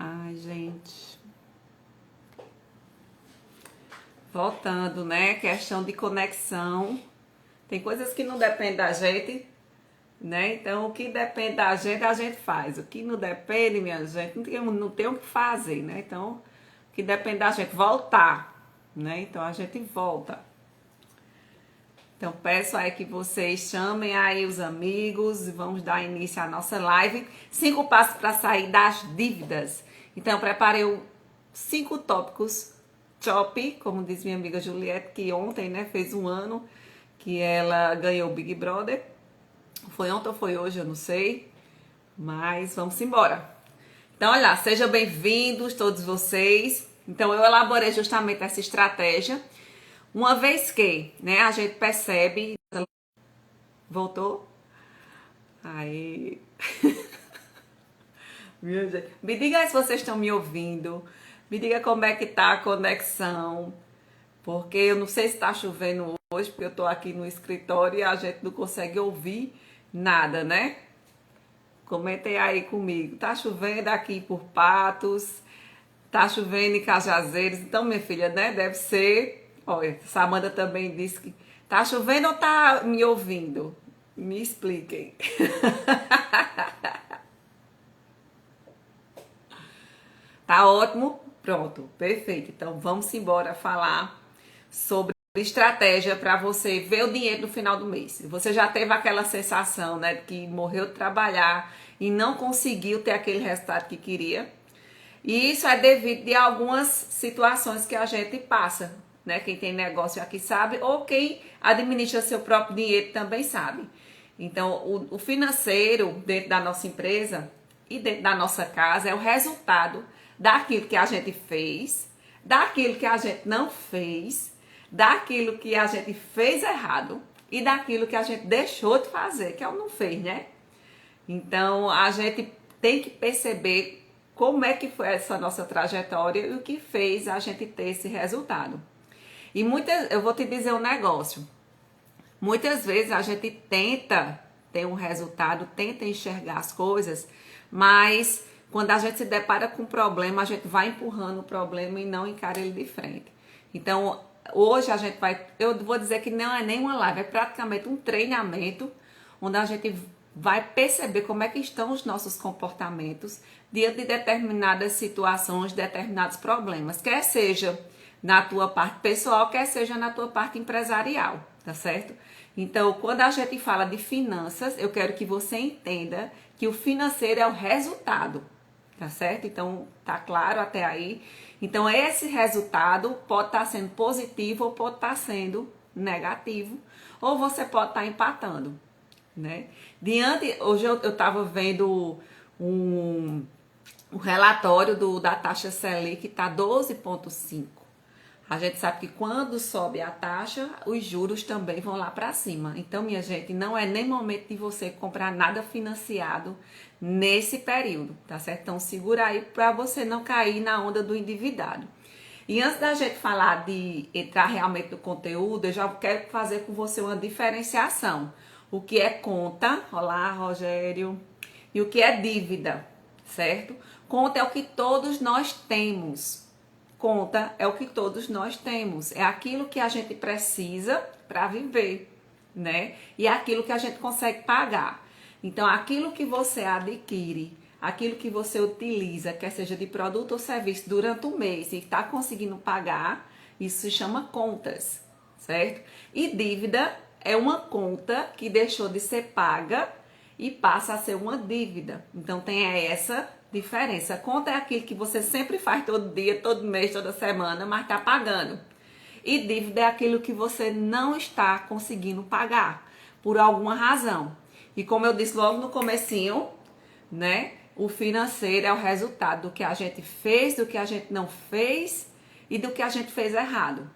Ai, gente. Voltando, né? Questão de conexão. Tem coisas que não dependem da gente, né? Então, o que depende da gente, a gente faz. O que não depende, minha gente, não tem o que fazer, né? Então, o que depende da gente, voltar, né? Então, a gente volta. Então, peço aí que vocês chamem aí os amigos e vamos dar início à nossa live. 5 passos para sair das dívidas. Então, eu preparei 5 tópicos top, como diz minha amiga Juliette, que ontem, né, fez um ano que ela ganhou o Big Brother. Foi ontem ou foi hoje, eu não sei. Mas vamos embora. Então, olha lá, sejam bem-vindos todos vocês. Então, eu elaborei justamente essa estratégia. Uma vez que, né, a gente percebe... Voltou? Aí... Minha gente. Me diga aí se vocês estão me ouvindo. Me diga como é que tá a conexão. Porque eu não sei se está chovendo hoje, porque eu estou aqui no escritório e a gente não consegue ouvir nada, né? Comentem aí comigo. Tá chovendo aqui por Patos, tá chovendo em Cajazeiras. Então, minha filha, né? Deve ser. Olha, Samanta também disse que tá chovendo ou tá me ouvindo? Me expliquem. Tá ótimo? Pronto, perfeito. Então, vamos embora falar sobre estratégia para você ver o dinheiro no final do mês. Você já teve aquela sensação, né, de que morreu de trabalhar e não conseguiu ter aquele resultado que queria? E isso é devido a algumas situações que a gente passa, né? Quem tem negócio aqui sabe, ou quem administra seu próprio dinheiro também sabe. Então, o financeiro dentro da nossa empresa e dentro da nossa casa é o resultado daquilo que a gente fez, daquilo que a gente não fez, daquilo que a gente fez errado e daquilo que a gente deixou de fazer, que é o não fez, né? Então, a gente tem que perceber como é que foi essa nossa trajetória e o que fez a gente ter esse resultado. E eu vou te dizer um negócio. Muitas vezes a gente tenta ter um resultado, tenta enxergar as coisas, mas quando a gente se depara com um problema, a gente vai empurrando o problema e não encara ele de frente. Então, hoje a gente eu vou dizer que não é nem uma live, é praticamente um treinamento onde a gente vai perceber como é que estão os nossos comportamentos diante de determinadas situações, determinados problemas, quer seja na tua parte pessoal, quer seja na tua parte empresarial, tá certo? Então, quando a gente fala de finanças, eu quero que você entenda que o financeiro é o resultado, tá certo? Então, tá claro até aí? Então, esse resultado pode estar sendo positivo ou pode estar sendo negativo, ou você pode estar empatando, né? Hoje eu estava vendo um relatório da taxa Selic que está 12,5. A gente sabe que quando sobe a taxa, os juros também vão lá para cima. Então, minha gente, não é nem momento de você comprar nada financiado nesse período, tá certo? Então, segura aí para você não cair na onda do endividado. E antes da gente falar de entrar realmente no conteúdo, eu já quero fazer com você uma diferenciação. O que é conta, olá Rogério, e o que é dívida, certo? Conta é o que todos nós temos. Conta é o que todos nós temos. É aquilo que a gente precisa para viver, né? E é aquilo que a gente consegue pagar. Então, aquilo que você adquire, aquilo que você utiliza, quer seja de produto ou serviço, durante o mês e está conseguindo pagar, isso se chama contas, certo? E dívida é uma conta que deixou de ser paga e passa a ser uma dívida. Então, tem essa diferença. Conta é aquilo que você sempre faz todo dia, todo mês, toda semana, mas está pagando. E dívida é aquilo que você não está conseguindo pagar, por alguma razão. E como eu disse logo no comecinho, né? O financeiro é o resultado do que a gente fez, do que a gente não fez e do que a gente fez errado.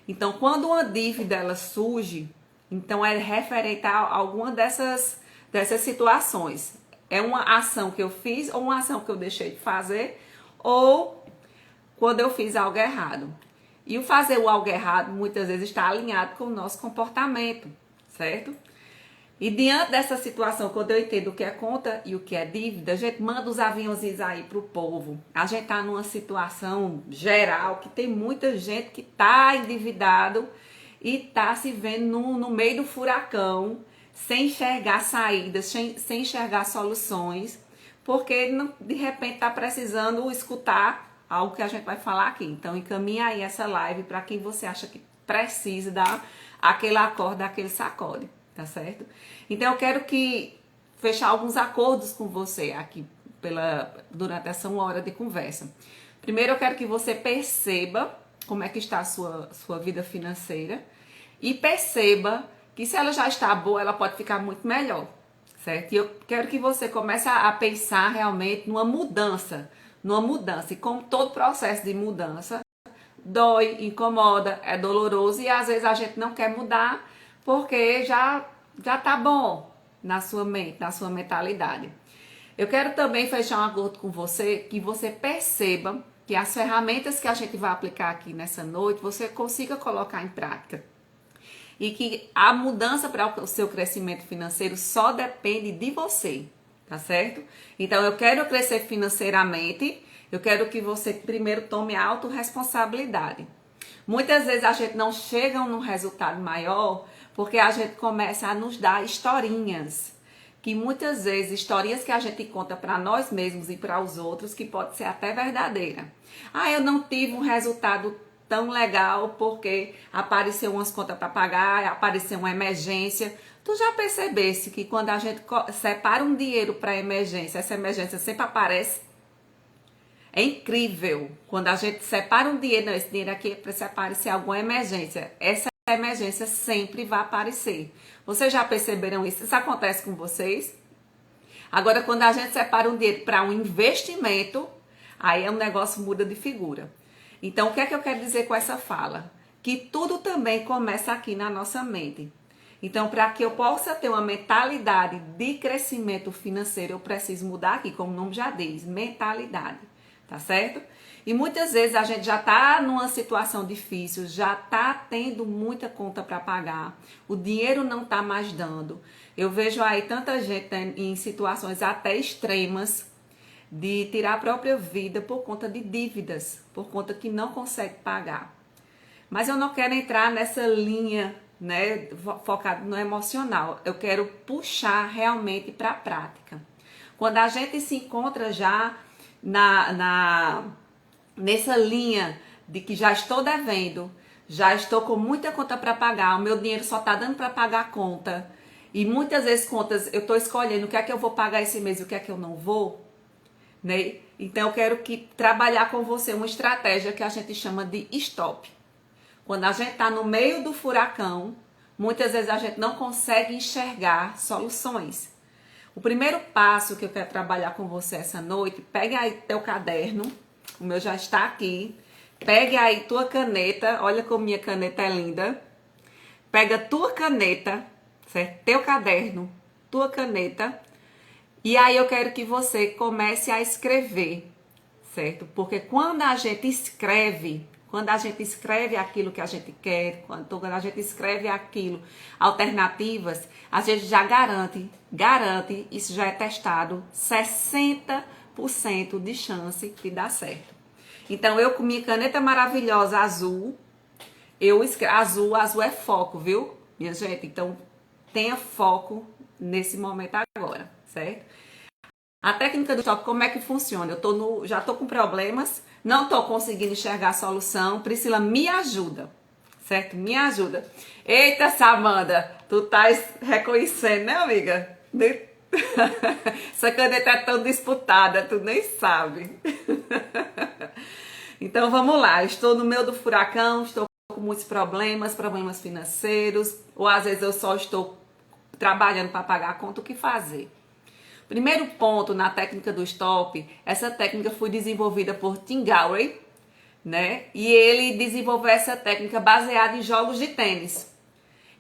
Então, quando uma dívida ela surge, então é referente a alguma dessas situações. É uma ação que eu fiz ou uma ação que eu deixei de fazer ou quando eu fiz algo errado. E o fazer o algo errado muitas vezes está alinhado com o nosso comportamento, certo? E diante dessa situação, quando eu entendo o que é conta e o que é dívida, a gente manda os aviãozinhos aí pro povo. A gente tá numa situação geral que tem muita gente que tá endividado e tá se vendo no meio do furacão, sem enxergar saídas, sem enxergar soluções, porque de repente tá precisando escutar algo que a gente vai falar aqui. Então encaminha aí essa live para quem você acha que precisa dar aquele acorde, aquele sacode. Tá certo? Então eu quero fechar alguns acordos com você aqui durante essa 1 hora de conversa. Primeiro eu quero que você perceba como é que está a sua vida financeira e perceba que se ela já está boa, ela pode ficar muito melhor, certo? E eu quero que você comece a pensar realmente numa mudança. E como todo processo de mudança, dói, incomoda, é doloroso e às vezes a gente não quer mudar porque já tá bom na sua mente, na sua mentalidade. Eu quero também fechar um acordo com você, que você perceba que as ferramentas que a gente vai aplicar aqui nessa noite, você consiga colocar em prática. E que a mudança para o seu crescimento financeiro só depende de você, tá certo? Então eu quero crescer financeiramente, eu quero que você primeiro tome a autorresponsabilidade. Muitas vezes a gente não chega num resultado maior porque a gente começa a nos dar historinhas. Que muitas vezes, historinhas que a gente conta para nós mesmos e para os outros, que pode ser até verdadeira. Ah, eu não tive um resultado tão legal porque apareceu umas contas para pagar, apareceu uma emergência. Tu já percebesse que quando a gente separa um dinheiro para emergência, essa emergência sempre aparece? É incrível. Quando a gente separa um dinheiro, não, esse dinheiro aqui é para se aparecer alguma emergência. Essa emergência sempre vai aparecer. Vocês já perceberam isso? Isso acontece com vocês? Agora, quando a gente separa um dinheiro para um investimento, aí o negócio muda de figura. Então, o que é que eu quero dizer com essa fala? Que tudo também começa aqui na nossa mente. Então, para que eu possa ter uma mentalidade de crescimento financeiro, eu preciso mudar aqui, como o nome já diz, mentalidade. Tá certo? E muitas vezes a gente já tá numa situação difícil, já tá tendo muita conta para pagar, o dinheiro não tá mais dando. Eu vejo aí tanta gente, né, em situações até extremas de tirar a própria vida por conta de dívidas, por conta que não consegue pagar. Mas eu não quero entrar nessa linha, né, focado no emocional. Eu quero puxar realmente para a prática. Quando a gente se encontra já nessa linha de que já estou devendo, já estou com muita conta para pagar, o meu dinheiro só está dando para pagar a conta, e muitas vezes contas eu estou escolhendo o que é que eu vou pagar esse mês e o que é que eu não vou, né? Então eu quero trabalhar com você uma estratégia que a gente chama de stop. Quando a gente está no meio do furacão, muitas vezes a gente não consegue enxergar soluções. O primeiro passo que eu quero trabalhar com você essa noite, pegue aí teu caderno, o meu já está aqui. Pegue aí tua caneta, olha como minha caneta é linda. Pega tua caneta, certo? Teu caderno, tua caneta. E aí eu quero que você comece a escrever, certo? Porque quando a gente escreve aquilo que a gente quer, quando a gente escreve aquilo, alternativas, a gente já garante, isso já é testado, 60% de chance de dar certo. Então eu com minha caneta maravilhosa azul, eu escrevo, azul é foco, viu, minha gente? Então tenha foco nesse momento agora, certo? A técnica do stop, como é que funciona? Já tô com problemas, não tô conseguindo enxergar a solução. Priscila, me ajuda, certo? Me ajuda. Eita, Samanda, tu estás reconhecendo, né, amiga? Essa caneta é tão disputada, tu nem sabe. Então vamos lá, estou no meio do furacão, estou com muitos problemas financeiros, ou às vezes eu só estou trabalhando para pagar a conta, o que fazer? Primeiro ponto na técnica do stop, essa técnica foi desenvolvida por Tim Gowrie, né? E ele desenvolveu essa técnica baseada em jogos de tênis.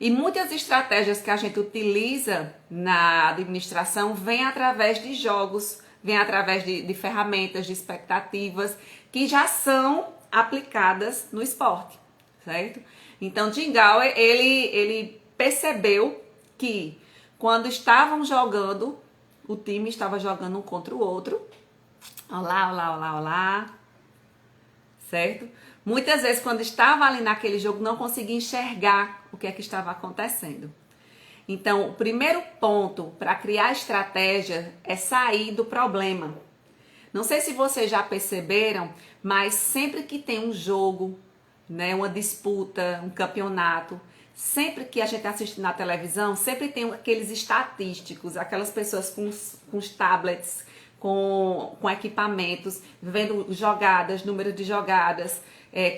E muitas estratégias que a gente utiliza na administração vêm através de jogos, vêm através de ferramentas, de expectativas que já são aplicadas no esporte, certo? Então, Tim Gowrie, ele percebeu que quando estavam jogando, o time estava jogando um contra o outro. Olá, olá, olá, olá. Certo? Muitas vezes, quando estava ali naquele jogo, não conseguia enxergar o que é que estava acontecendo. Então, o primeiro ponto para criar estratégia é sair do problema. Não sei se vocês já perceberam, mas sempre que tem um jogo, né, uma disputa, um campeonato, sempre que a gente assiste na televisão, sempre tem aqueles estatísticos, aquelas pessoas com os tablets, com equipamentos, vendo jogadas, número de jogadas,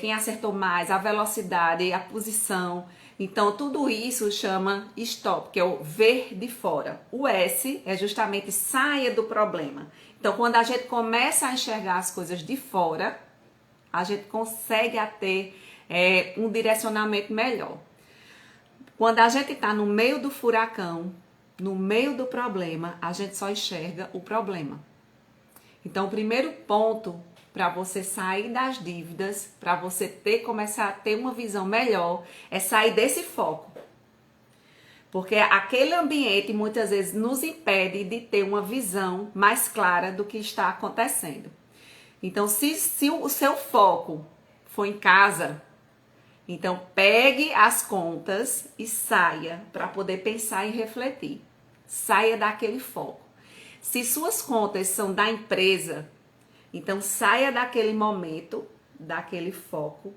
quem acertou mais, a velocidade, a posição. Então, tudo isso chama stop, que é o ver de fora. O S é justamente saia do problema. Então, quando a gente começa a enxergar as coisas de fora, a gente consegue ter um direcionamento melhor. Quando a gente está no meio do furacão, no meio do problema, a gente só enxerga o problema. Então, o primeiro ponto para você sair das dívidas, para você começar a ter uma visão melhor, é sair desse foco. Porque aquele ambiente muitas vezes nos impede de ter uma visão mais clara do que está acontecendo. Então, se o seu foco for em casa, então pegue as contas e saia para poder pensar e refletir. Saia daquele foco. Se suas contas são da empresa, então saia daquele momento, daquele foco,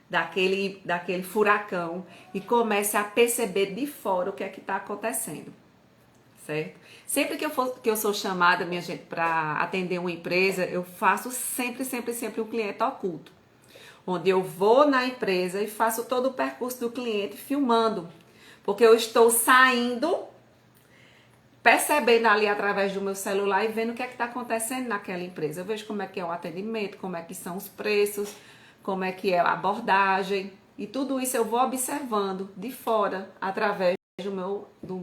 daquele furacão e comece a perceber de fora o que é que está acontecendo, certo? Sempre que eu sou chamada, minha gente, para atender uma empresa, eu faço sempre um cliente oculto, onde eu vou na empresa e faço todo o percurso do cliente filmando, porque eu estou saindo, percebendo ali através do meu celular e vendo o que é que está acontecendo naquela empresa. Eu vejo como é que é o atendimento, como é que são os preços, como é que é a abordagem, e tudo isso eu vou observando de fora, através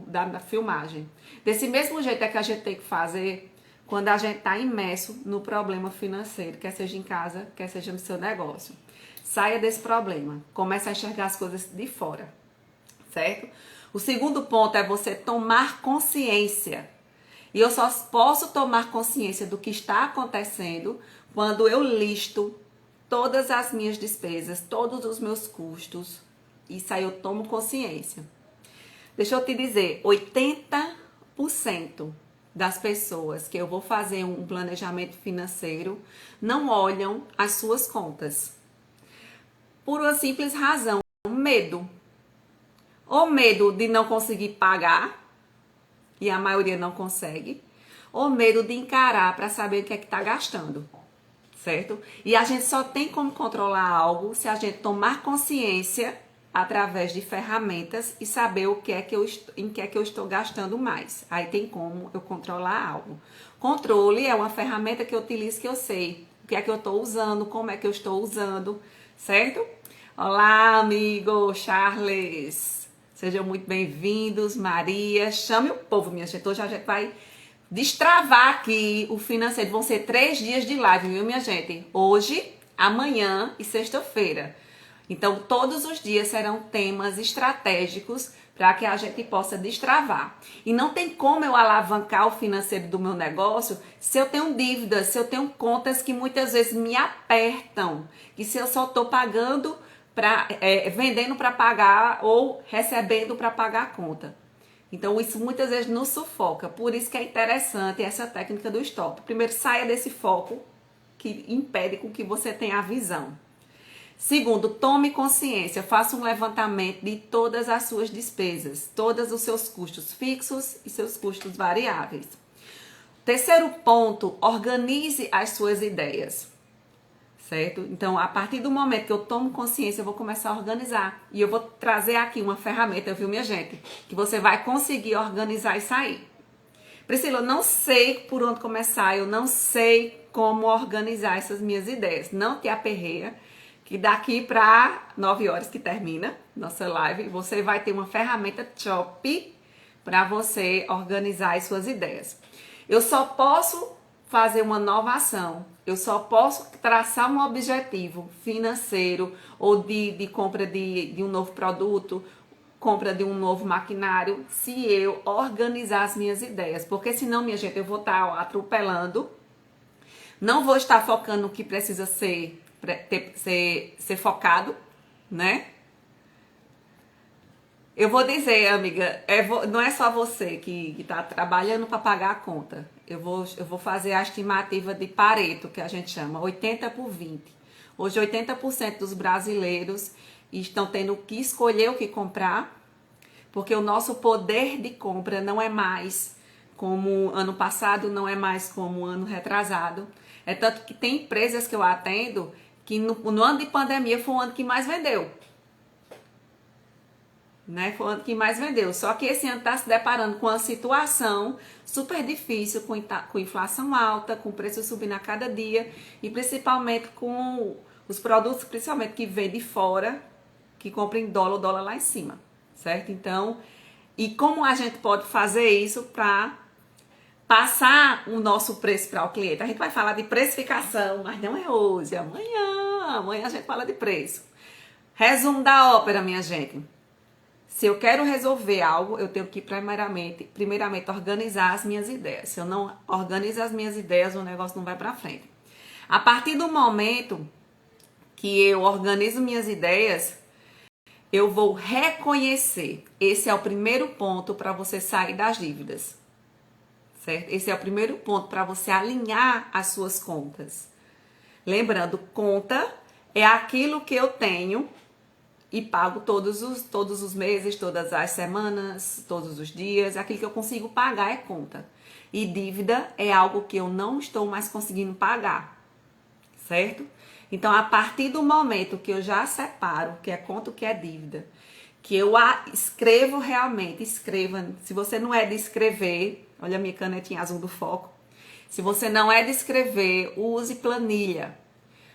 da filmagem. Desse mesmo jeito é que a gente tem que fazer quando a gente está imerso no problema financeiro, quer seja em casa, quer seja no seu negócio. Saia desse problema, comece a enxergar as coisas de fora, certo? O segundo ponto é você tomar consciência. E eu só posso tomar consciência do que está acontecendo quando eu listo todas as minhas despesas, todos os meus custos. Isso aí eu tomo consciência. Deixa eu te dizer, 80% das pessoas que eu vou fazer um planejamento financeiro não olham as suas contas. Por uma simples razão, medo. Ou medo de não conseguir pagar, e a maioria não consegue, ou medo de encarar para saber o que é que está gastando, certo? E a gente só tem como controlar algo se a gente tomar consciência através de ferramentas e saber em que é que eu estou gastando mais. Aí tem como eu controlar algo. Controle é uma ferramenta que eu utilizo, que eu sei o que é que eu estou usando, como é que eu estou usando, certo? Olá, amigo Charles! Sejam muito bem-vindos, Maria. Chame o povo, minha gente. Hoje a gente vai destravar aqui o financeiro. Vão ser 3 dias de live, viu, minha gente? Hoje, amanhã e sexta-feira. Então, todos os dias serão temas estratégicos para que a gente possa destravar. E não tem como eu alavancar o financeiro do meu negócio se eu tenho dívidas, se eu tenho contas que muitas vezes me apertam. E se eu só estou pagando, vendendo para pagar ou recebendo para pagar a conta. Então, isso muitas vezes nos sufoca. Por isso que é interessante essa técnica do stop. Primeiro, saia desse foco que impede com que você tenha a visão. Segundo, tome consciência, faça um levantamento de todas as suas despesas, todos os seus custos fixos e seus custos variáveis. Terceiro ponto, organize as suas ideias, certo? Então, a partir do momento que eu tomo consciência, eu vou começar a organizar. E eu vou trazer aqui uma ferramenta, viu, minha gente? Que você vai conseguir organizar isso aí. Priscila, eu não sei por onde começar, eu não sei como organizar essas minhas ideias. Não te aperreia, que daqui para 9 horas que termina nossa live, você vai ter uma ferramenta top para você organizar as suas ideias. Eu só posso fazer uma nova ação, eu só posso traçar um objetivo financeiro ou de compra de um novo produto compra de um novo maquinário se eu organizar as minhas ideias. Porque senão, minha gente, eu vou estar atropelando, não vou estar focando no que precisa ser focado, né? Eu vou dizer, amiga, não é só você que está trabalhando para pagar a conta. Eu vou fazer a estimativa de Pareto, que a gente chama, 80/20. Hoje, 80% dos brasileiros estão tendo que escolher o que comprar, porque o nosso poder de compra não é mais como ano passado, não é mais como ano retrasado. É tanto que tem empresas que eu atendo que no ano de pandemia foi o ano que mais vendeu. Né? Foi o ano que mais vendeu. Só que esse ano está se deparando com uma situação super difícil, com inflação alta, com preço subindo a cada dia e principalmente com os produtos, principalmente que vêm de fora, que compram em dólar, o dólar lá em cima, certo? Então, e como a gente pode fazer isso para passar o nosso preço para o cliente? A gente vai falar de precificação, mas não é hoje, é amanhã. Amanhã a gente fala de preço. Resumo da ópera, minha gente. Se eu quero resolver algo, eu tenho que primeiramente organizar as minhas ideias. Se eu não organizo as minhas ideias, o negócio não vai para frente. A partir do momento que eu organizo minhas ideias, eu vou reconhecer. Esse é o primeiro ponto para você sair das dívidas, certo? Esse é o primeiro ponto para você alinhar as suas contas. Lembrando, conta é aquilo que eu tenho e pago todos os meses, todas as semanas, todos os dias. Aquilo que eu consigo pagar é conta. E dívida é algo que eu não estou mais conseguindo pagar, certo? Então, a partir do momento que eu já separo o que é conta, o que é dívida, que eu escrevo realmente, escreva. Se você não é de escrever, olha a minha canetinha azul do foco. Se você não é de escrever, use planilha.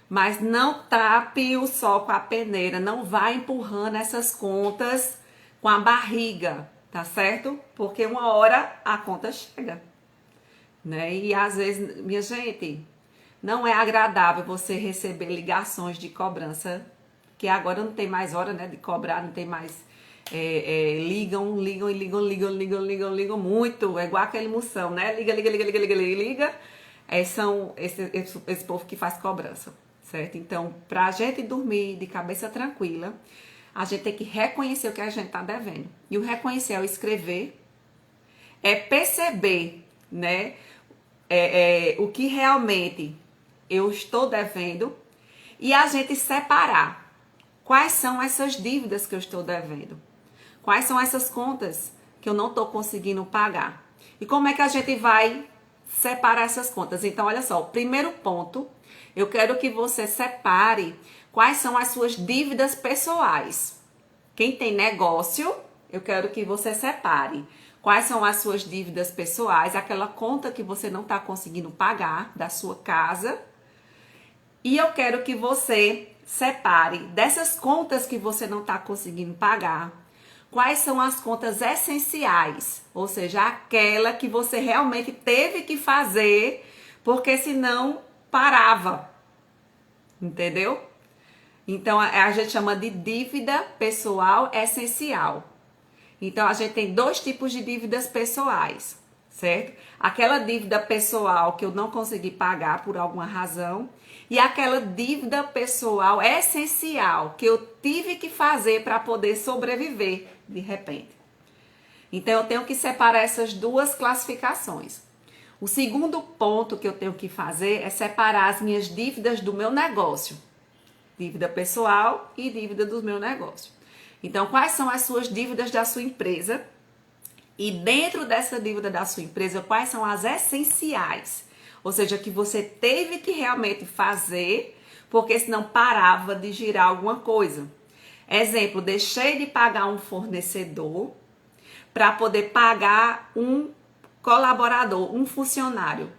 Mas não tape o sol com a peneira, não vá empurrando essas contas com a barriga, tá certo? Porque uma hora a conta chega, né? E às vezes, minha gente, não é agradável você receber ligações de cobrança, que agora não tem mais hora, né, de cobrar, não tem mais... ligam muito, é igual aquele moção, né? Liga. São esse povo que faz cobrança. Certo? Então, para a gente dormir de cabeça tranquila, a gente tem que reconhecer o que a gente está devendo. E o reconhecer é o escrever, é perceber, né, o que realmente eu estou devendo e a gente separar quais são essas dívidas que eu estou devendo, quais são essas contas que eu não estou conseguindo pagar. E como é que a gente vai separar essas contas? Então, olha só, o primeiro ponto, eu quero que você separe quais são as suas dívidas pessoais. Quem tem negócio, eu quero que você separe quais são as suas dívidas pessoais, aquela conta que você não está conseguindo pagar da sua casa. E eu quero que você separe dessas contas que você não está conseguindo pagar, quais são as contas essenciais, ou seja, aquela que você realmente teve que fazer, porque senão parava, entendeu? Então, a gente chama de dívida pessoal essencial. Então, a gente tem dois tipos de dívidas pessoais, certo? Aquela dívida pessoal que eu não consegui pagar por alguma razão e aquela dívida pessoal essencial que eu tive que fazer para poder sobreviver de repente. Então, eu tenho que separar essas duas classificações. O segundo ponto que eu tenho que fazer é separar as minhas dívidas do meu negócio. Dívida pessoal e dívida do meu negócio. Então, quais são as suas dívidas da sua empresa? E dentro dessa dívida da sua empresa, quais são as essenciais? Ou seja, que você teve que realmente fazer, porque senão parava de girar alguma coisa. Exemplo, deixei de pagar um fornecedor para poder pagar um colaborador, um funcionário.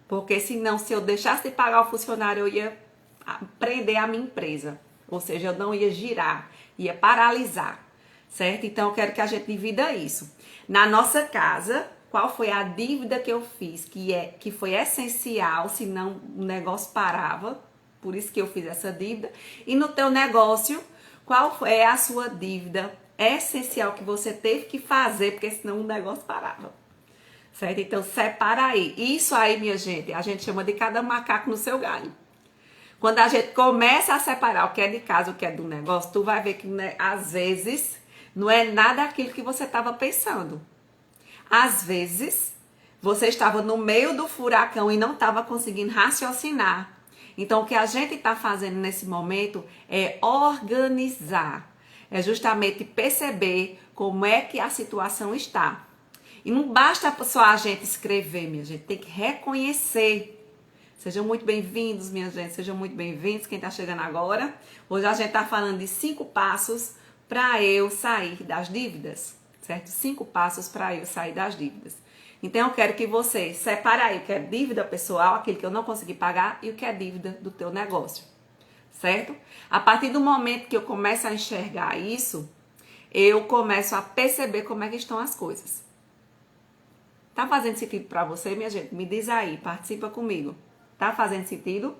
Porque senão, se eu deixasse de pagar o funcionário, eu ia prender a minha empresa. Ou seja, eu não ia girar, ia paralisar, certo? Então, eu quero que a gente divida isso. Na nossa casa, qual foi a dívida que eu fiz que foi essencial, senão o negócio parava, por isso que eu fiz essa dívida. E no teu negócio, qual é a sua dívida essencial que você teve que fazer, porque senão o negócio parava. Certo? Então, separa aí. Isso aí, minha gente, a gente chama de cada macaco no seu galho. Quando a gente começa a separar o que é de casa, o que é do negócio, tu vai ver que, né, às vezes, não é nada aquilo que você estava pensando. Às vezes, você estava no meio do furacão e não estava conseguindo raciocinar. Então, o que a gente está fazendo nesse momento é organizar. É justamente perceber como é que a situação está. E não basta só a gente escrever, minha gente. Tem que reconhecer. Sejam muito bem-vindos, minha gente. Sejam muito bem-vindos, quem está chegando agora. Hoje a gente está falando de 5 passos para eu sair das dívidas. Certo? 5 passos para eu sair das dívidas. Então, eu quero que você separe aí o que é dívida pessoal, aquilo que eu não consegui pagar, e o que é dívida do teu negócio. Certo? A partir do momento que eu começo a enxergar isso, eu começo a perceber como é que estão as coisas. Tá fazendo sentido para você, minha gente? Me diz aí, participa comigo. Tá fazendo sentido?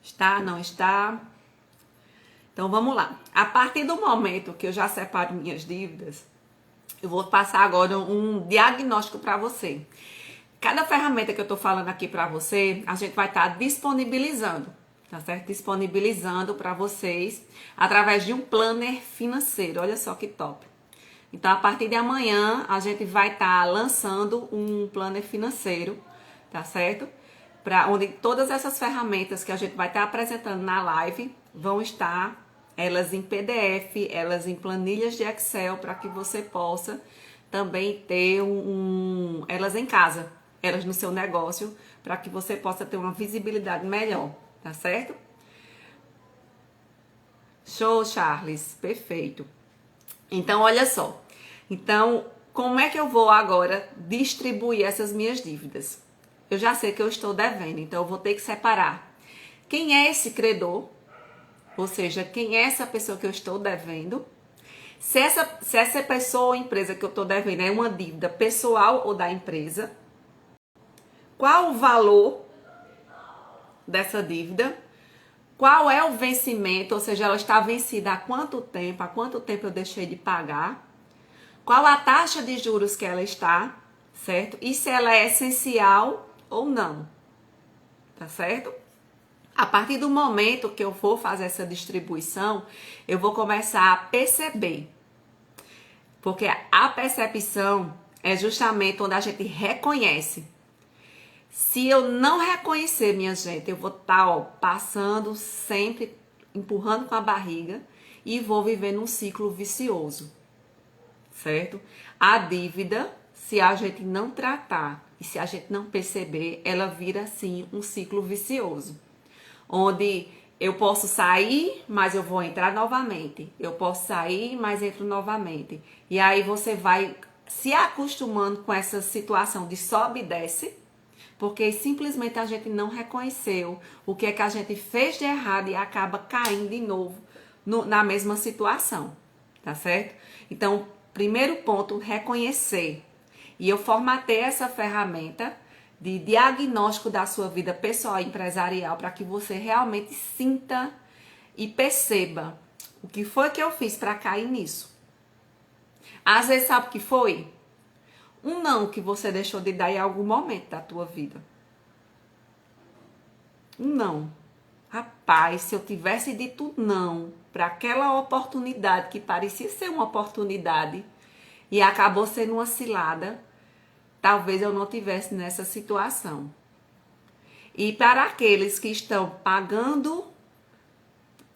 Está, não está? Então vamos lá. A partir do momento que eu já separo minhas dívidas, eu vou passar agora um diagnóstico para você. Cada ferramenta que eu tô falando aqui para você, a gente vai estar disponibilizando, tá certo? Disponibilizando para vocês através de um planner financeiro. Olha só que top. Então, a partir de amanhã, a gente vai estar lançando um planner financeiro, tá certo? Para onde todas essas ferramentas que a gente vai estar apresentando na live vão estar elas em PDF, elas em planilhas de Excel, para que você possa também ter elas em casa, elas no seu negócio, para que você possa ter uma visibilidade melhor, tá certo? Show, Charles, perfeito. Então, olha só. Então, como é que eu vou agora distribuir essas minhas dívidas? Eu já sei que eu estou devendo, então eu vou ter que separar. Quem é esse credor? Ou seja, quem é essa pessoa que eu estou devendo? Se essa pessoa ou empresa que eu estou devendo é uma dívida pessoal ou da empresa? Qual o valor dessa dívida? Qual é o vencimento? Ou seja, ela está vencida há quanto tempo? Há quanto tempo eu deixei de pagar? Qual a taxa de juros que ela está, certo? E se ela é essencial ou não, tá certo? A partir do momento que eu for fazer essa distribuição, eu vou começar a perceber. Porque a percepção é justamente onde a gente reconhece. Se eu não reconhecer, minha gente, eu vou estar passando sempre, empurrando com a barriga e vou viver num ciclo vicioso, certo? A dívida, se a gente não tratar e se a gente não perceber, ela vira, assim, um ciclo vicioso. Onde eu posso sair, mas eu vou entrar novamente. Eu posso sair, mas entro novamente. E aí você vai se acostumando com essa situação de sobe e desce, porque simplesmente a gente não reconheceu o que é que a gente fez de errado e acaba caindo de novo na mesma situação, tá certo? Então, primeiro ponto, reconhecer. E eu formatei essa ferramenta de diagnóstico da sua vida pessoal e empresarial para que você realmente sinta e perceba o que foi que eu fiz para cair nisso. Às vezes, sabe o que foi? Um não que você deixou de dar em algum momento da tua vida. Um não. Rapaz, se eu tivesse dito não para aquela oportunidade que parecia ser uma oportunidade e acabou sendo uma cilada, talvez eu não tivesse nessa situação. E para aqueles que estão pagando,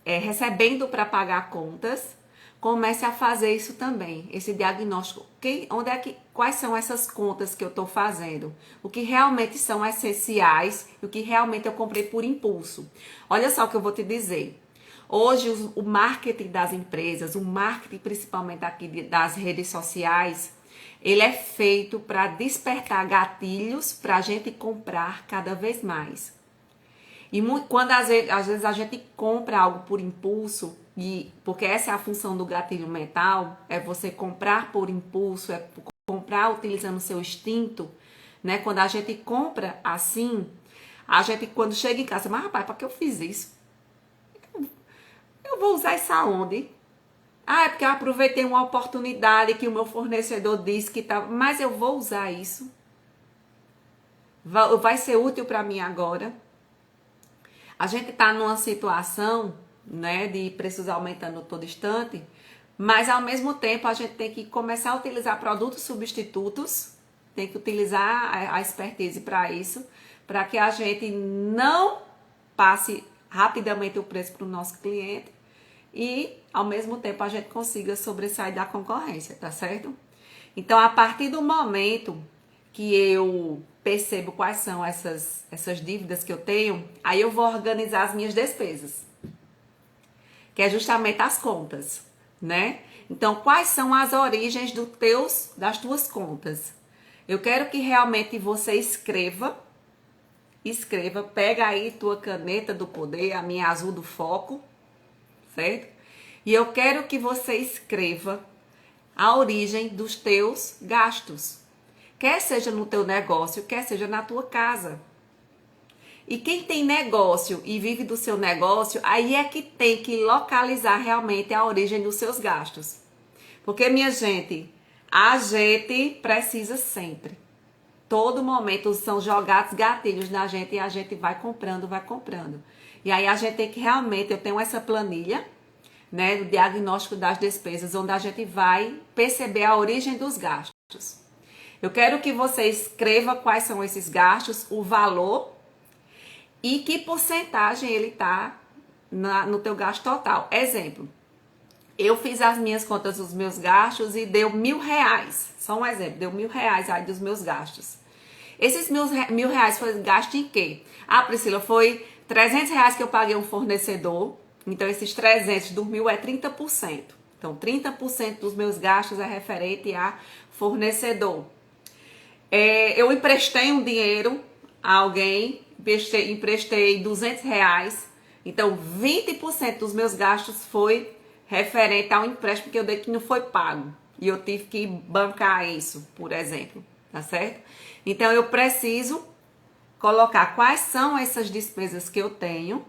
recebendo para pagar contas, comece a fazer isso também, esse diagnóstico. Quais são essas contas que eu estou fazendo? O que realmente são essenciais e o que realmente eu comprei por impulso. Olha só o que eu vou te dizer. Hoje o marketing das empresas, o marketing principalmente aqui das redes sociais, ele é feito para despertar gatilhos para a gente comprar cada vez mais. E quando às vezes a gente compra algo por impulso, porque essa é a função do gatilho mental, é você comprar por impulso, é comprar utilizando o seu instinto, né? Quando a gente compra assim, a gente quando chega em casa, mas rapaz, para que eu fiz isso? Eu vou usar isso aonde? Ah, é porque eu aproveitei uma oportunidade que o meu fornecedor disse que tá, mas eu vou usar isso. Vai ser útil para mim agora. A gente está numa situação, né, de preços aumentando todo instante, mas ao mesmo tempo a gente tem que começar a utilizar produtos substitutos, tem que utilizar a expertise para isso, para que a gente não passe rapidamente o preço para o nosso cliente e ao mesmo tempo a gente consiga sobressair da concorrência, tá certo? Então, a partir do momento que eu percebo quais são essas dívidas que eu tenho, aí eu vou organizar as minhas despesas, que é justamente as contas, né? Então, quais são as origens das tuas contas? Eu quero que realmente você escreva, pega aí tua caneta do poder, a minha azul do foco, certo? E eu quero que você escreva a origem dos teus gastos. Quer seja no teu negócio, quer seja na tua casa. E quem tem negócio e vive do seu negócio, aí é que tem que localizar realmente a origem dos seus gastos. Porque, minha gente, a gente precisa sempre. Todo momento são jogados gatilhos na gente e a gente vai comprando, vai comprando. E aí a gente tem que realmente, eu tenho essa planilha, né, do diagnóstico das despesas, onde a gente vai perceber a origem dos gastos. Eu quero que você escreva quais são esses gastos, o valor e que porcentagem ele está no teu gasto total. Exemplo, eu fiz as minhas contas dos meus gastos e deu R$1.000. Só um exemplo, deu R$1.000 aí dos meus gastos. Esses R$1.000 foi gasto em quê? Ah, Priscila, foi R$300 que eu paguei um fornecedor. Então, esses 300 do 1.000 é 30%. Então, 30% dos meus gastos é referente a fornecedor. Eu emprestei um dinheiro a alguém, emprestei R$200. Então, 20% dos meus gastos foi referente ao empréstimo que eu dei que não foi pago. E eu tive que bancar isso, por exemplo. Tá certo? Então, eu preciso colocar quais são essas despesas que eu tenho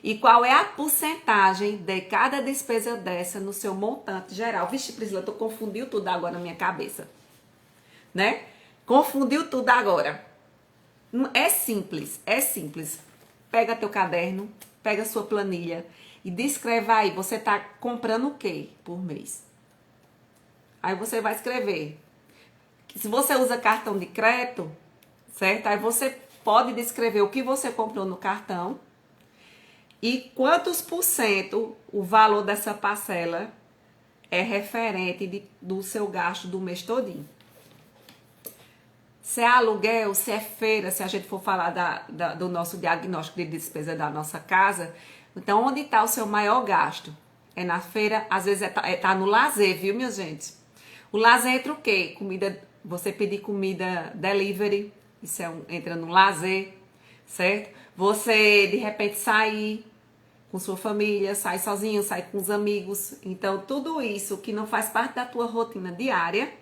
e qual é a porcentagem de cada despesa dessa no seu montante geral. Vixe, Priscila, tu confundiu tudo agora na minha cabeça. Né? Confundiu tudo agora. É simples, é simples. Pega teu caderno, pega sua planilha e descreva aí, você tá comprando o quê por mês? Aí você vai escrever. Se você usa cartão de crédito, certo? Aí você pode descrever o que você comprou no cartão e quantos por cento o valor dessa parcela é referente do seu gasto do mês todinho. Se é aluguel, se é feira, se a gente for falar do nosso diagnóstico de despesa da nossa casa, então onde está o seu maior gasto? É na feira, às vezes tá no lazer, viu, minha gente? O lazer entra o quê? Comida, você pedir comida delivery, isso entra no lazer, certo? Você, de repente, sair com sua família, sair sozinho, sair com os amigos. Então, tudo isso que não faz parte da tua rotina diária,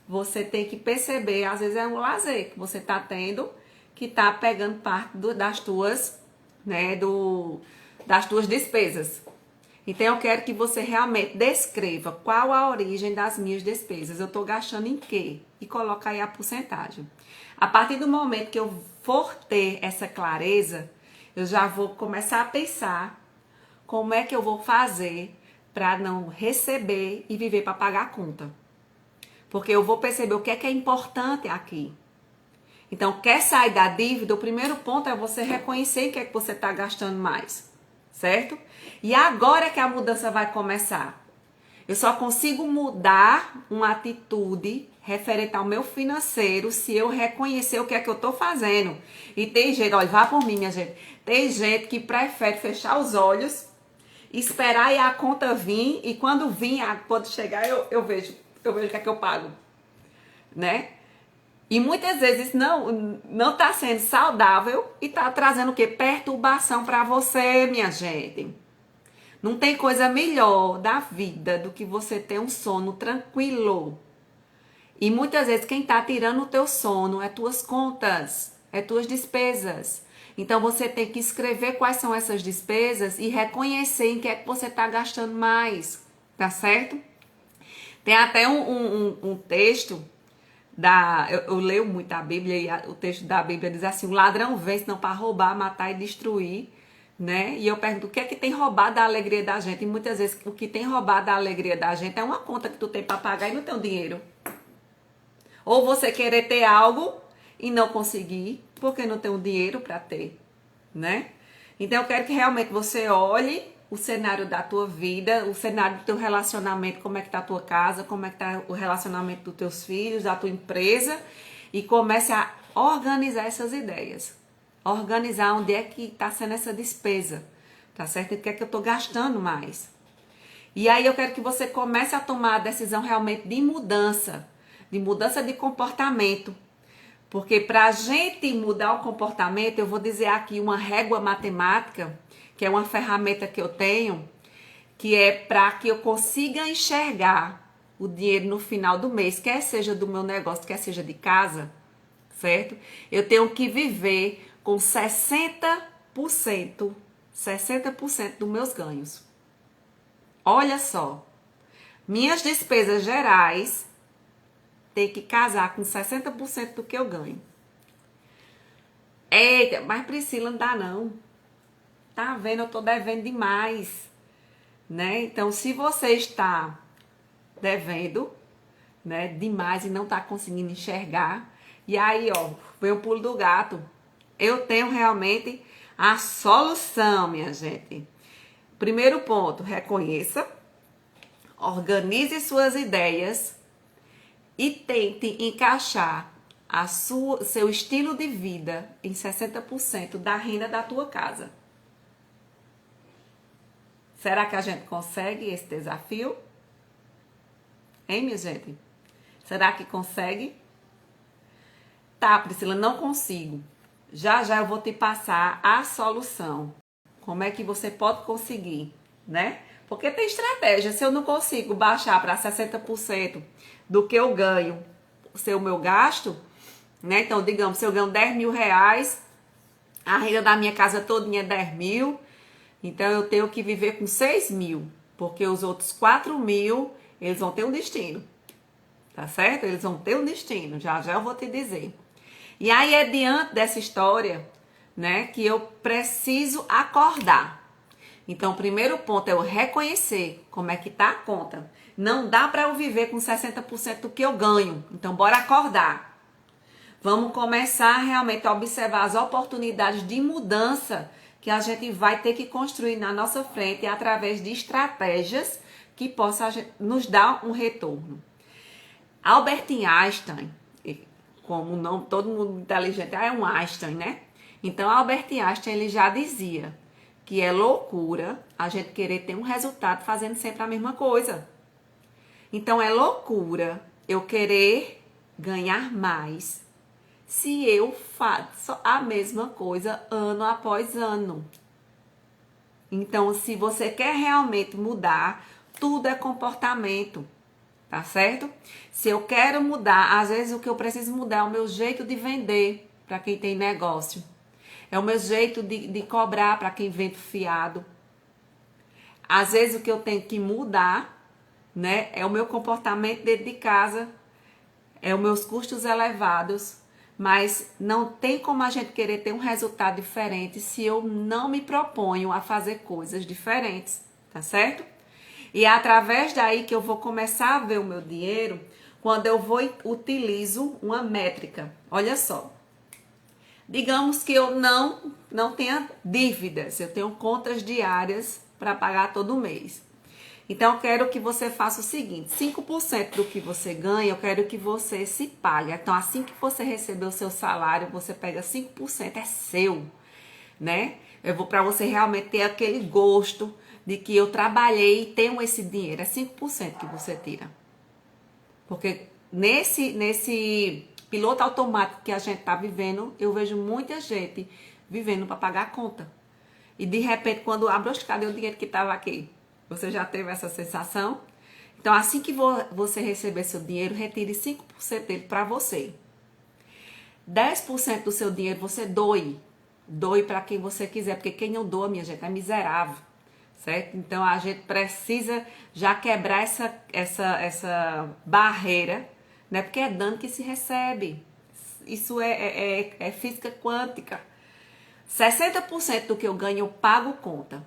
você tem que perceber, às vezes é um lazer que você está tendo, que está pegando parte das tuas, né, das tuas despesas. Então, eu quero que você realmente descreva qual a origem das minhas despesas. Eu estou gastando em quê? E coloca aí a porcentagem. A partir do momento que eu for ter essa clareza, eu já vou começar a pensar como é que eu vou fazer para não receber e viver para pagar a conta. Porque eu vou perceber o que é importante aqui. Então, quer sair da dívida? O primeiro ponto é você reconhecer o que é que você está gastando mais. Certo? E agora é que a mudança vai começar. Eu só consigo mudar uma atitude referente ao meu financeiro se eu reconhecer o que é que eu tô fazendo. E tem gente, olha, vá por mim, minha gente. Tem gente que prefere fechar os olhos, esperar e a conta vir, e quando vir, quando chegar, eu vejo o que é que eu pago. Né? E muitas vezes não tá sendo saudável e tá trazendo o quê? Perturbação para você, minha gente. Não tem coisa melhor da vida do que você ter um sono tranquilo. E muitas vezes quem tá tirando o teu sono é tuas contas, é tuas despesas. Então você tem que escrever quais são essas despesas e reconhecer em que é que você está gastando mais, tá certo? Tem até um texto eu leio muito a Bíblia e o texto da Bíblia diz assim: o ladrão vem senão para roubar, matar e destruir, né? E eu pergunto, o que é que tem roubado a alegria da gente? E muitas vezes o que tem roubado a alegria da gente é uma conta que tu tem para pagar e não tem o dinheiro. Ou você querer ter algo e não conseguir, porque não tem o dinheiro para ter, né? Então eu quero que realmente você olhe o cenário da tua vida, o cenário do teu relacionamento, como é que tá a tua casa, como é que tá o relacionamento dos teus filhos, da tua empresa, e comece a organizar essas ideias. Organizar onde é que está sendo essa despesa, tá certo? E o que é que eu tô gastando mais. E aí eu quero que você comece a tomar a decisão realmente de mudança de comportamento. Porque para a gente mudar o comportamento, eu vou dizer aqui uma régua matemática, que é uma ferramenta que eu tenho, que é para que eu consiga enxergar o dinheiro no final do mês, quer seja do meu negócio, quer seja de casa, certo? Eu tenho que viver com 60% dos meus ganhos. Olha só, minhas despesas gerais tem que casar com 60% do que eu ganho. Eita, mas Priscila, não dá não. Tá vendo? Eu tô devendo demais, né? Então, se você está devendo, né, demais e não tá conseguindo enxergar, e aí, ó, vem o pulo do gato. Eu tenho realmente a solução, minha gente. Primeiro ponto, reconheça, organize suas ideias e tente encaixar seu estilo de vida em 60% da renda da tua casa. Será que a gente consegue esse desafio? Hein, minha gente? Será que consegue? Tá, Priscila, não consigo. Já eu vou te passar a solução. Como é que você pode conseguir, né? Porque tem estratégia. Se eu não consigo baixar para 60% do que eu ganho, ser o meu gasto, né? Então, digamos, se eu ganho 10 mil reais, a renda da minha casa todinha é 10 mil, então eu tenho que viver com 6 mil, porque os outros 4 mil, eles vão ter um destino, tá certo? Eles vão ter um destino, já eu vou te dizer. E aí é diante dessa história, né, que eu preciso acordar. Então, o primeiro ponto é eu reconhecer como é que tá a conta. Não dá para eu viver com 60% do que eu ganho. Então, bora acordar. Vamos começar realmente a observar as oportunidades de mudança que a gente vai ter que construir na nossa frente através de estratégias que possam nos dar um retorno. Albert Einstein, como não todo mundo inteligente é um Einstein, né? Então, Albert Einstein ele já dizia que é loucura a gente querer ter um resultado fazendo sempre a mesma coisa. Então, é loucura eu querer ganhar mais se eu faço a mesma coisa ano após ano. Então, se você quer realmente mudar, tudo é comportamento, tá certo? Se eu quero mudar, às vezes o que eu preciso mudar é o meu jeito de vender para quem tem negócio. É o meu jeito de cobrar para quem vende fiado. Às vezes o que eu tenho que mudar, né, é o meu comportamento dentro de casa, é os meus custos elevados, mas não tem como a gente querer ter um resultado diferente se eu não me proponho a fazer coisas diferentes, tá certo? E é através daí que eu vou começar a ver o meu dinheiro quando eu utilizo uma métrica. Olha só. Digamos que eu não tenha dívidas, eu tenho contas diárias para pagar todo mês. Então, eu quero que você faça o seguinte, 5% do que você ganha, eu quero que você se pague. Então, assim que você receber o seu salário, você pega 5%, é seu, né? Eu vou para você realmente ter aquele gosto de que eu trabalhei e tenho esse dinheiro. É 5% que você tira. Porque nesse piloto automático que a gente tá vivendo, eu vejo muita gente vivendo para pagar a conta. E de repente, quando abre os cadê o dinheiro que estava aqui? Você já teve essa sensação? Então, assim que você receber seu dinheiro, retire 5% dele para você. 10% do seu dinheiro você doe. doe para quem você quiser, porque quem não doa, minha gente, é miserável, certo? Então a gente precisa já quebrar essa barreira, né? Porque é dano que se recebe. Isso é física quântica. 60% do que eu ganho eu pago conta.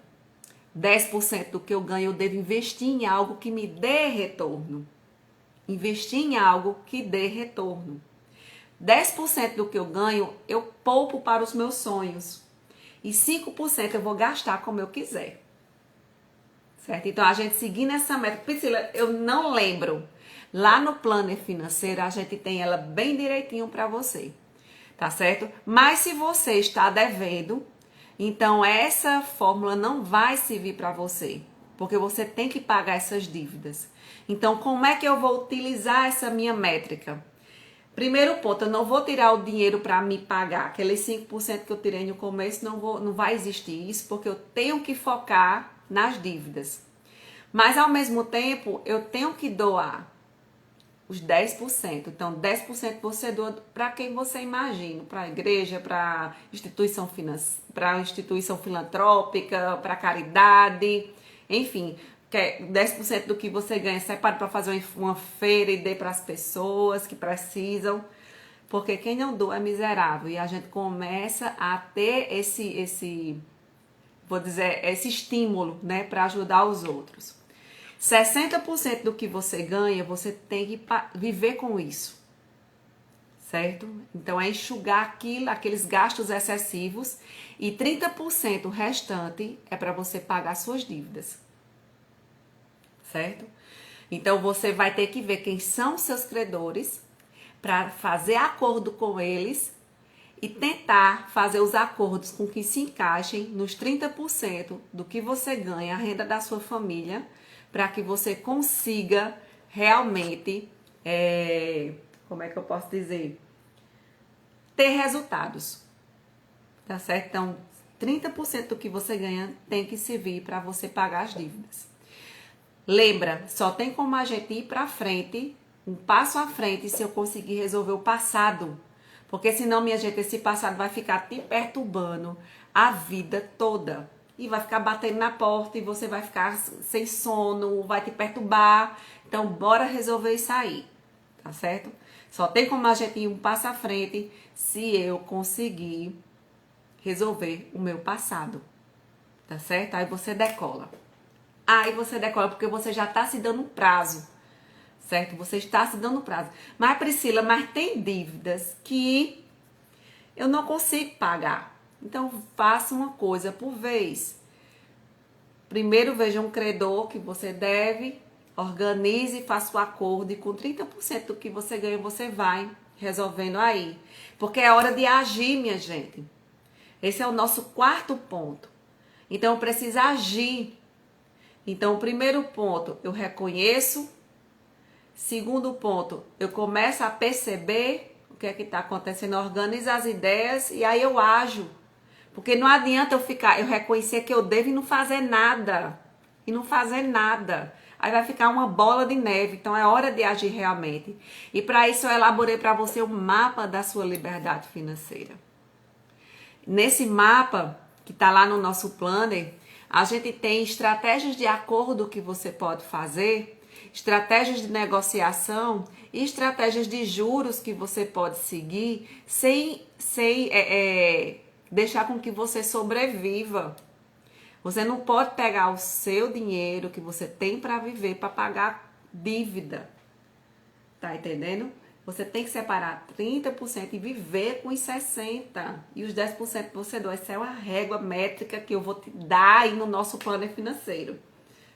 10% do que eu ganho eu devo investir em algo que me dê retorno. Investir em algo que dê retorno. 10% do que eu ganho eu poupo para os meus sonhos. E 5% eu vou gastar como eu quiser. Certo? Então a gente seguindo essa meta. Priscila, eu não lembro. Lá no Planner Financeiro a gente tem ela bem direitinho para você. Tá certo? Mas se você está devendo, então essa fórmula não vai servir para você, porque você tem que pagar essas dívidas. Então, como é que eu vou utilizar essa minha métrica? Primeiro ponto, eu não vou tirar o dinheiro para me pagar. Aqueles 5% que eu tirei no começo não vai existir isso, porque eu tenho que focar nas dívidas. Mas ao mesmo tempo, eu tenho que doar os 10%. Então, 10% você doa para quem você imagina, para a igreja, para instituição filantrópica, para caridade, enfim, 10% do que você ganha separa para fazer uma feira e dê para as pessoas que precisam. Porque quem não doa é miserável e a gente começa a ter esse estímulo, né, para ajudar os outros. 60% do que você ganha, você tem que viver com isso, certo? Então é enxugar aqueles gastos excessivos e 30% restante é para você pagar suas dívidas, certo? Então você vai ter que ver quem são seus credores para fazer acordo com eles e tentar fazer os acordos com que se encaixem nos 30% do que você ganha, a renda da sua família, para que você consiga realmente, como é que eu posso dizer, ter resultados, tá certo? Então, 30% do que você ganha tem que servir para você pagar as dívidas. Lembra, só tem como a gente ir para frente, um passo à frente, se eu conseguir resolver o passado. Porque senão, minha gente, esse passado vai ficar te perturbando a vida toda. E vai ficar batendo na porta e você vai ficar sem sono, vai te perturbar. Então, bora resolver isso aí, tá certo? Só tem como a gente ir um passo à frente se eu conseguir resolver o meu passado, tá certo? Aí você decola. Aí você decola porque você já tá se dando um prazo, certo? Você está se dando um prazo. Mas, Priscila, tem dívidas que eu não consigo pagar. Então, faça uma coisa por vez. Primeiro, veja um credor que você deve, organize, faça o acordo e com 30% do que você ganha, você vai resolvendo aí. Porque é hora de agir, minha gente. Esse é o nosso quarto ponto. Então, eu preciso agir. Então, o primeiro ponto, eu reconheço. Segundo ponto, eu começo a perceber o que é que está acontecendo, organizo as ideias e aí eu ajo. Porque não adianta eu reconhecer que eu devo e não fazer nada. E não fazer nada. Aí vai ficar uma bola de neve. Então é hora de agir realmente. E para isso eu elaborei para você o mapa da sua liberdade financeira. Nesse mapa, que está lá no nosso planner, a gente tem estratégias de acordo que você pode fazer, estratégias de negociação e estratégias de juros que você pode seguir sem deixar com que você sobreviva. Você não pode pegar o seu dinheiro que você tem para viver para pagar dívida. Tá entendendo? Você tem que separar 30% e viver com os 60%. E os 10% você doa. Essa é uma régua métrica que eu vou te dar aí no nosso plano financeiro.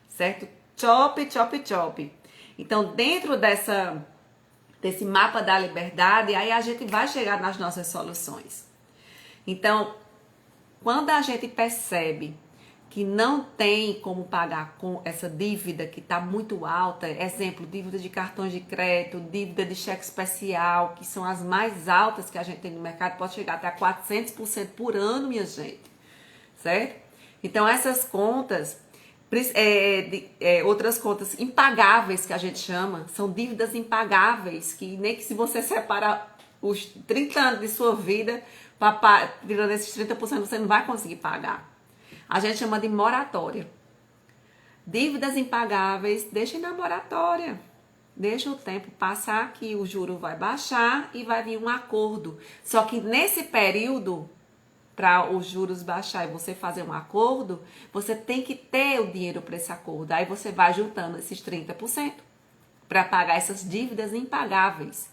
Certo? Chop, chop, chop. Então, dentro desse mapa da liberdade, aí a gente vai chegar nas nossas soluções. Então, quando a gente percebe que não tem como pagar com essa dívida que está muito alta, exemplo, dívida de cartões de crédito, dívida de cheque especial, que são as mais altas que a gente tem no mercado, pode chegar até 400% por ano, minha gente, certo? Então, essas contas, outras contas impagáveis que a gente chama, são dívidas impagáveis, que nem que se você separar os 30 anos de sua vida, tirando esses 30%, você não vai conseguir pagar. A gente chama de moratória. Dívidas impagáveis, deixem na moratória. Deixa o tempo passar que o juro vai baixar e vai vir um acordo. Só que nesse período, para os juros baixar e você fazer um acordo, você tem que ter o dinheiro para esse acordo. Aí você vai juntando esses 30% para pagar essas dívidas impagáveis.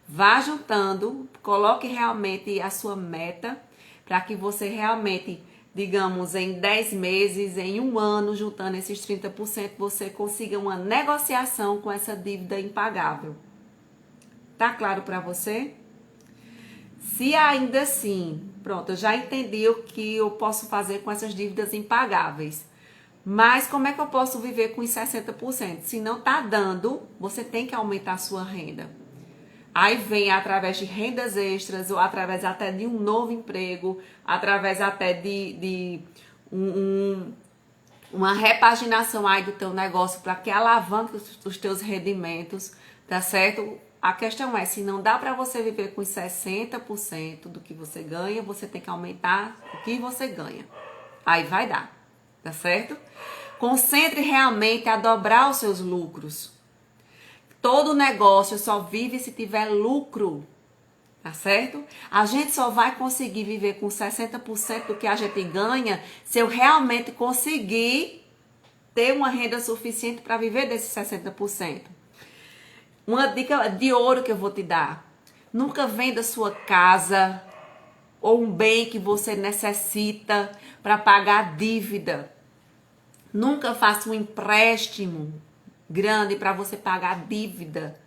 Vá juntando, coloque realmente a sua meta para que você realmente, digamos, em 10 meses, em um ano, juntando esses 30%, você consiga uma negociação com essa dívida impagável. Tá claro para você? Se ainda assim, pronto, eu já entendi o que eu posso fazer com essas dívidas impagáveis. Mas como é que eu posso viver com os 60%? Se não tá dando, você tem que aumentar a sua renda. Aí vem através de rendas extras ou através até de um novo emprego, através até de uma repaginação aí do teu negócio para que alavanque os teus rendimentos, tá certo? A questão é, se não dá para você viver com 60% do que você ganha, você tem que aumentar o que você ganha. Aí vai dar, tá certo? Concentre realmente a dobrar os seus lucros. Todo negócio só vive se tiver lucro, tá certo? A gente só vai conseguir viver com 60% do que a gente ganha se eu realmente conseguir ter uma renda suficiente para viver desses 60%. Uma dica de ouro que eu vou te dar: nunca venda sua casa ou um bem que você necessita para pagar dívida. Nunca faça um empréstimo grande para você pagar dívida,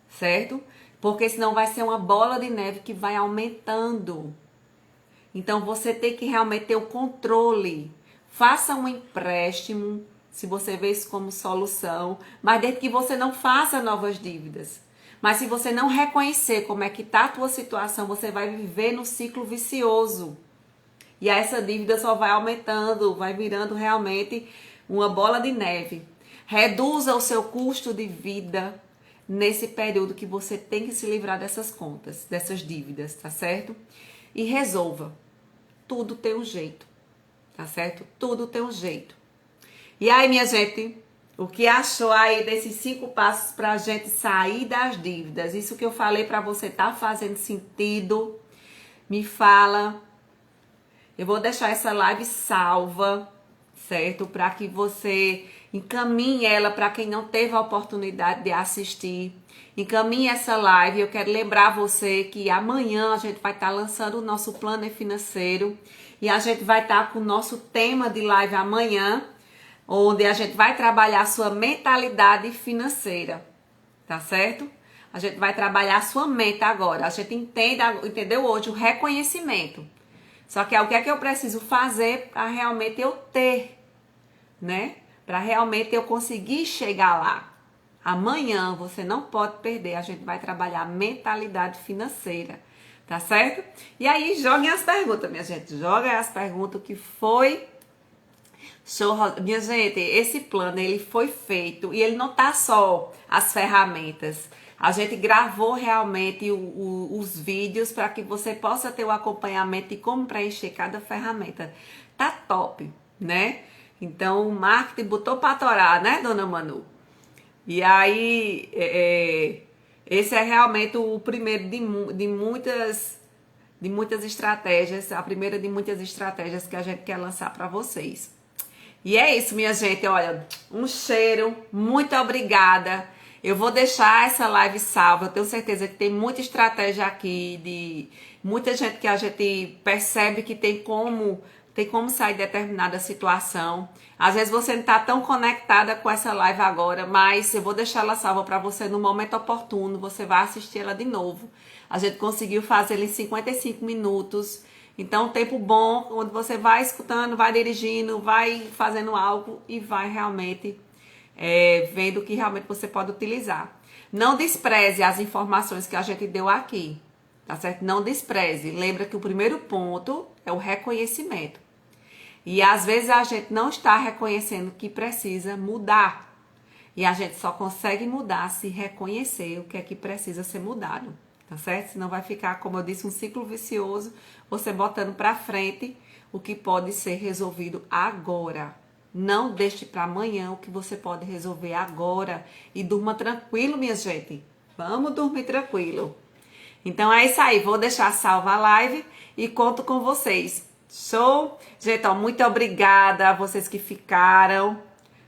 certo? Porque senão vai ser uma bola de neve que vai aumentando. Então você tem que realmente ter o controle. Faça um empréstimo, se você vê isso como solução, mas desde que você não faça novas dívidas. Mas se você não reconhecer como é que tá a tua situação, você vai viver no ciclo vicioso. E essa dívida só vai aumentando, vai virando realmente uma bola de neve. Reduza o seu custo de vida nesse período que você tem que se livrar dessas contas, dessas dívidas, tá certo? E resolva. Tudo tem um jeito, tá certo? Tudo tem um jeito. E aí, minha gente, o que achou aí desses 5 passos pra gente sair das dívidas? Isso que eu falei pra você tá fazendo sentido? Me fala. Eu vou deixar essa live salva, certo? Para que você encaminhe ela para quem não teve a oportunidade de assistir. Encaminhe essa live. Eu quero lembrar você que amanhã a gente vai estar lançando o nosso plano financeiro. E a gente vai estar com o nosso tema de live amanhã, onde a gente vai trabalhar a sua mentalidade financeira, tá certo? A gente vai trabalhar a sua mente agora. A gente entendeu hoje o reconhecimento. Só que o que é que eu preciso fazer para realmente eu ter, né? Para realmente eu conseguir chegar lá. Amanhã você não pode perder. A gente vai trabalhar a mentalidade financeira, tá certo? E aí joguem as perguntas, minha gente. Joguem as perguntas que foi show. Minha gente, esse plano ele foi feito e ele não tá só as ferramentas. A gente gravou realmente os vídeos para que você possa ter o acompanhamento de como preencher cada ferramenta. Tá top, né? Então o marketing botou para torar, né, dona Manu? E aí, esse é realmente o primeiro de muitas estratégias, a primeira de muitas estratégias que a gente quer lançar para vocês. E é isso, minha gente, olha, um cheiro, muito obrigada. Eu vou deixar essa live salva, eu tenho certeza que tem muita estratégia aqui, de muita gente que a gente percebe que tem como sair de determinada situação. Às vezes você não está tão conectada com essa live agora, mas eu vou deixar ela salva para você no momento oportuno, você vai assistir ela de novo. A gente conseguiu fazer ela em 55 minutos, então um tempo bom, onde você vai escutando, vai dirigindo, vai fazendo algo e vai realmente vendo o que realmente você pode utilizar. Não despreze as informações que a gente deu aqui, tá certo? Não despreze. Lembra que o primeiro ponto é o reconhecimento. E às vezes a gente não está reconhecendo que precisa mudar. E a gente só consegue mudar se reconhecer o que é que precisa ser mudado, tá certo? Senão vai ficar, como eu disse, um ciclo vicioso, você botando pra frente o que pode ser resolvido agora. Não deixe para amanhã o que você pode resolver agora e durma tranquilo, minha gente. Vamos dormir tranquilo. Então é isso aí, vou deixar salva a live e conto com vocês. Show? Gente, ó, muito obrigada a vocês que ficaram,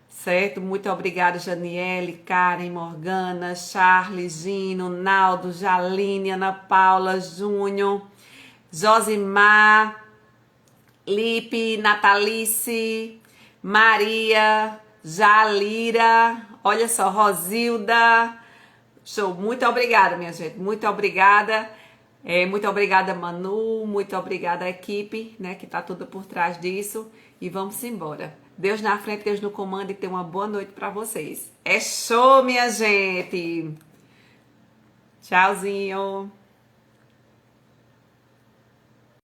certo? Muito obrigada, Janiele, Karen, Morgana, Charles, Gino, Naldo, Jaline, Ana Paula, Júnior, Josimar, Lipe, Natalice, Maria, Jalira, olha só, Rosilda. Show, muito obrigada, minha gente, muito obrigada. Muito obrigada, Manu, muito obrigada, equipe, né, que tá tudo por trás disso. E vamos embora. Deus na frente, Deus no comando, e tenha uma boa noite para vocês. É show, minha gente. Tchauzinho.